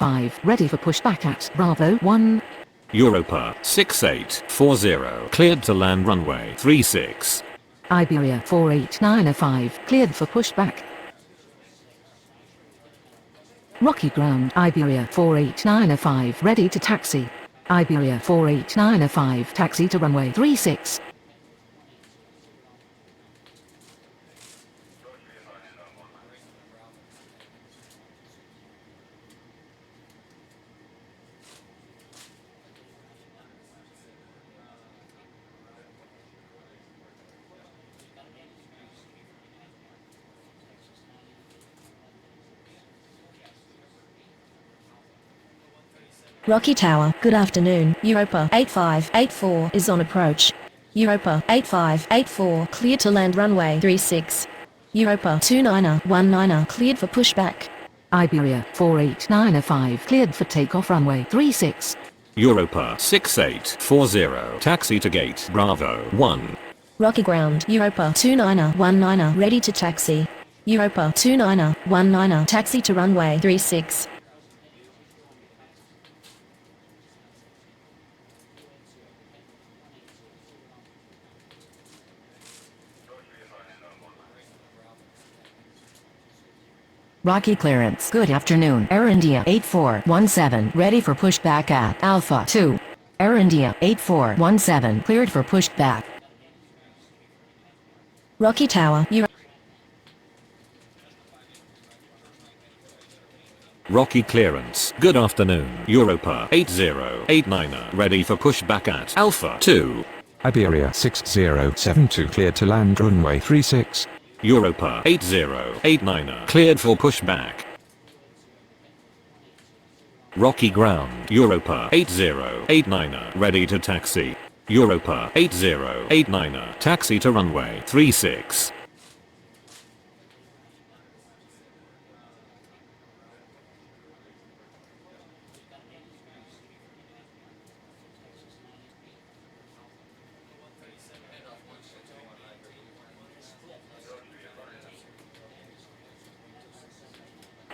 5, ready for pushback at Bravo 1. Europa 6840 cleared to land runway 36. Iberia 48905 cleared for pushback. Rocky ground Iberia 48905 ready to taxi. Iberia 48905 taxi to runway 36. Rocky Tower, good afternoon. Europa 8584 is on approach. Europa 8584 cleared to land runway 36. Europa 2919 cleared for pushback. Iberia 48905 cleared for takeoff runway 36. Europa 6840 taxi to gate Bravo 1. Rocky ground Europa 2919 ready to taxi. Europa 2919 taxi to runway 36. Rocky clearance. Good afternoon. Air India 8417 ready for pushback at Alpha 2. Air India 8417 cleared for pushback. Rocky Tower, Rocky clearance. Good afternoon. Europa 8089 ready for pushback at Alpha 2. Iberia 6072 cleared to land runway 36. Europa 8089 cleared for pushback. Rocky ground Europa 8089 ready to taxi. Europa 8089 taxi to runway 36.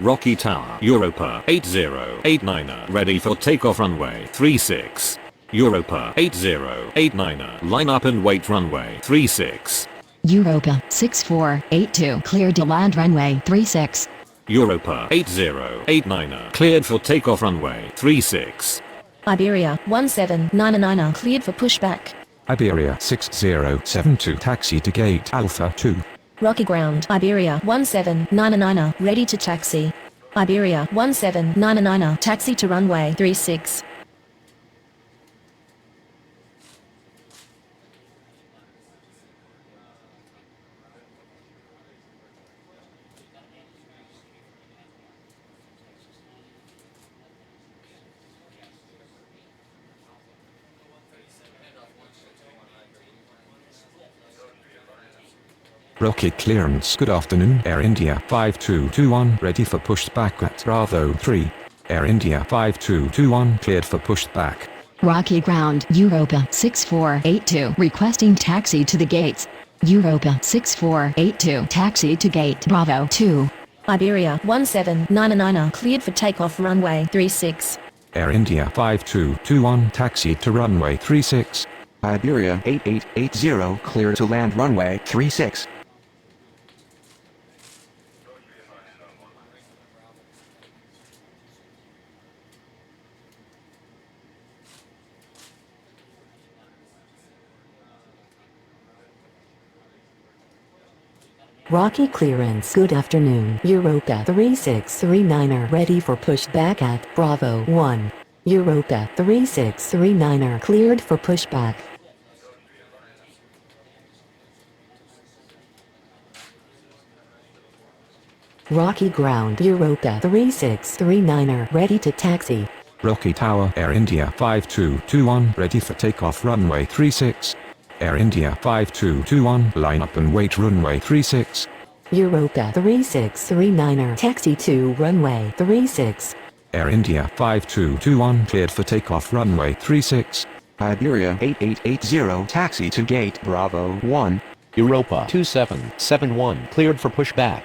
Rocky Tower Europa 8089 ready for takeoff runway 36. Europa 8089 line up and wait runway 36. Europa 6482 cleared to land runway 36. Europa 8089 cleared for takeoff runway 36. Iberia 1799 cleared for pushback. Iberia 6072 taxi to gate Alpha 2. Rocky ground Iberia 1799 ready to taxi. Iberia 1799 taxi to runway 36. Rocky clearance. Good afternoon. Air India 5221 ready for pushback at Bravo 3. Air India 5221 cleared for pushback. Rocky ground Europa 6482 requesting taxi to the gates. Europa 6482 taxi to gate Bravo 2. Iberia 1799 cleared for takeoff runway 36. Air India 5221 taxi to runway 36. Iberia 8880 clear to land runway 36. Rocky clearance. Good afternoon. Europa 3639 ready for pushback at Bravo 1. Europa 3639 cleared for pushback. Rocky ground Europa 3639 ready to taxi. Rocky Tower Air India 5221 ready for takeoff runway 36. Air India 5221 line up and wait runway 36. Europa 3639 taxi to runway 36. Air India 5221 cleared for takeoff runway 36. Iberia 8880 taxi to gate Bravo 1. Europa 2771 cleared for pushback.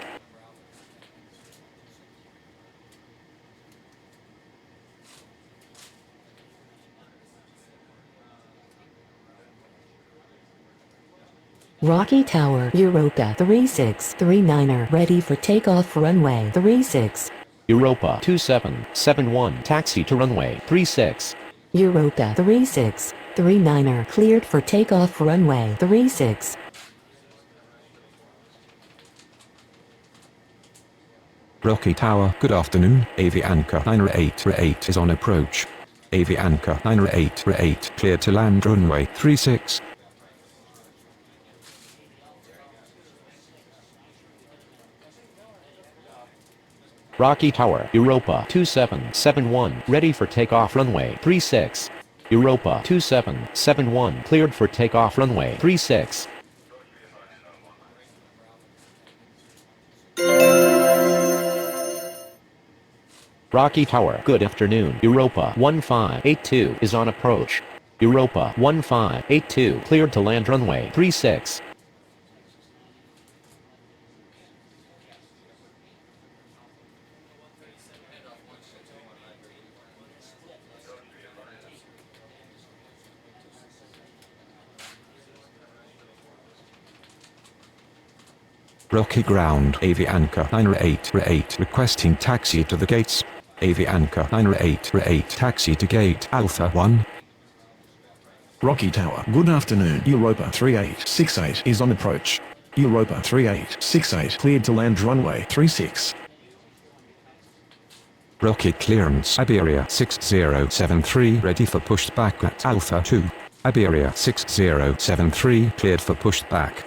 Rocky Tower, Europa 3639er, ready for takeoff runway 36. Europa 2771 taxi to runway 36. Europa 3639er, cleared for takeoff runway 36. Rocky Tower, good afternoon. Avianca 988 is on approach. Avianca 988 cleared to land runway 36. Rocky Tower, Europa 2771 ready for takeoff runway 36. Europa 2771 cleared for takeoff runway 36. Rocky Tower, good afternoon. Europa 1582 is on approach. Europa 1582 cleared to land runway 36. Rocky ground, Avianca 988 requesting taxi to the gates. Avianca 988 taxi to gate Alpha 1. Rocky Tower, good afternoon. Europa 3868 is on approach. Europa 3868 cleared to land runway 36. Rocky clearance, Iberia 6073 ready for pushback at Alpha 2. Iberia 6073 cleared for pushback.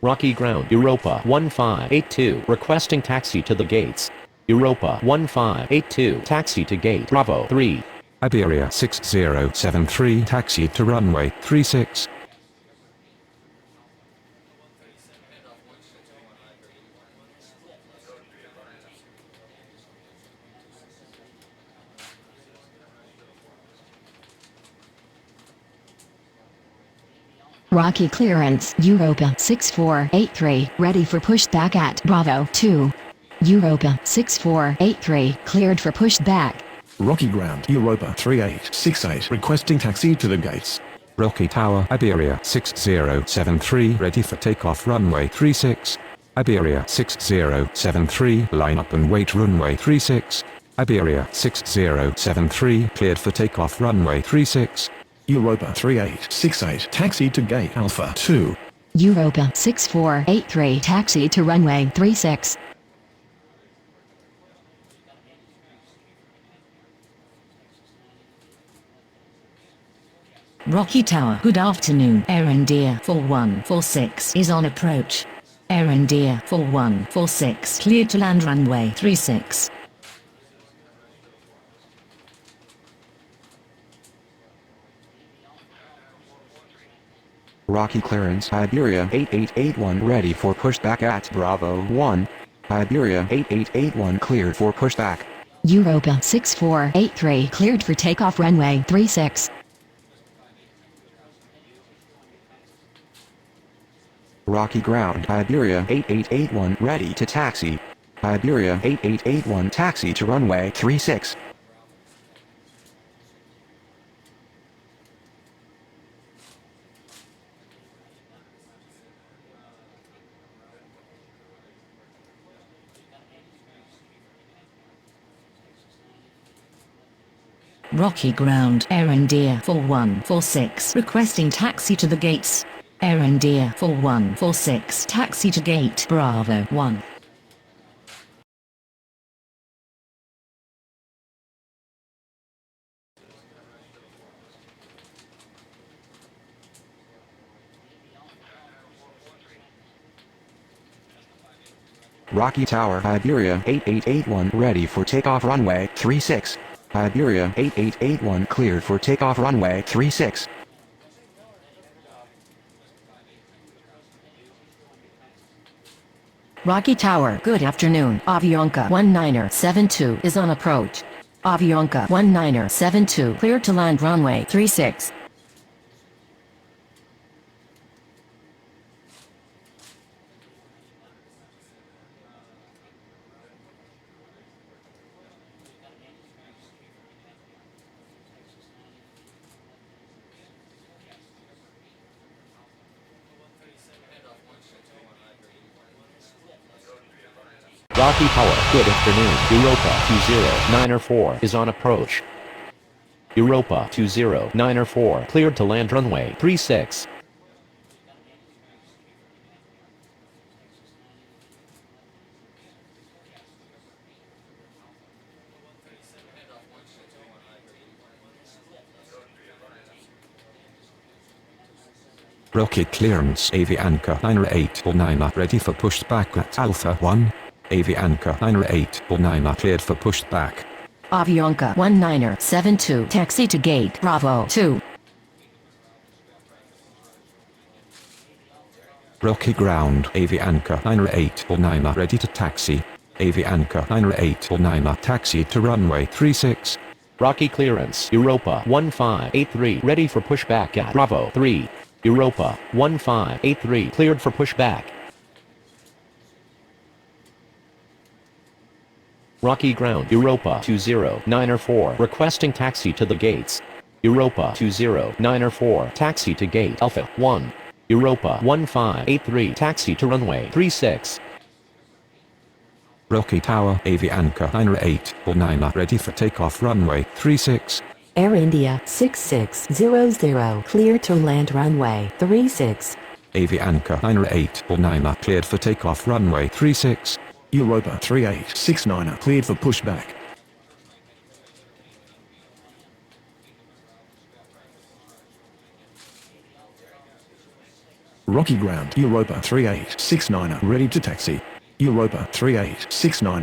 Rocky ground, Europa 1582 requesting taxi to the gates. Europa 1582 taxi to gate Bravo 3. Iberia 6073 taxi to runway 36. Rocky clearance, Europa 6483, ready for pushback at Bravo 2. Europa 6483, cleared for pushback. Rocky ground, Europa 3868 requesting taxi to the gates. Rocky Tower, Iberia 6073 ready for takeoff runway 36. Iberia 6073 line up and wait runway 36. Iberia 6073 cleared for takeoff runway 36. Europa 3868 taxi to gate Alpha 2. Europa 6483, taxi to runway 36. Rocky Tower, good afternoon. Air India 4146 is on approach. Air India 4146 cleared to land runway 36. Rocky clearance, Iberia 8881 ready for pushback at Bravo 1. Iberia 8881 cleared for pushback. Europa 6483, cleared for takeoff runway 36. Rocky ground, Iberia 8881 ready to taxi. Iberia 8881 taxi to runway 36. Rocky ground, Air India 4146 requesting taxi to the gates. Air India 4146 taxi to gate Bravo 1. Rocky Tower, Iberia 8881 ready for takeoff runway 36. Iberia 8881 cleared for takeoff runway 36. Rocky Tower, good afternoon. Avianca 1972 is on approach. Avianca 1972 cleared to land runway 36. Rocky Tower, good afternoon. Europa 20904 is on approach. Europa 20904 cleared to land runway 36. Rocket clearance Avianca 90809 ready for pushback at Alpha 1. Avianca 90809 cleared for pushback. Avianca 1972 taxi to gate Bravo 2. Rocky ground Avianca 90809 ready to taxi. Avianca 90809 taxi to runway 36. Rocky clearance Europa 1583 ready for pushback at Bravo 3. Europa 1583 cleared for pushback. Rocky ground Europa 20904 requesting taxi to the gates. Europa 20904 taxi to gate Alpha 1. Europa 1583 taxi to runway 36. Rocky Tower Avianca 90809 ready for takeoff runway 36. Air India 6600 clear to land runway 36. Avianca 90809 cleared for takeoff runway 36. Europa 3869 cleared for pushback. Rocky ground Europa 3869 ready to taxi. Europa 3869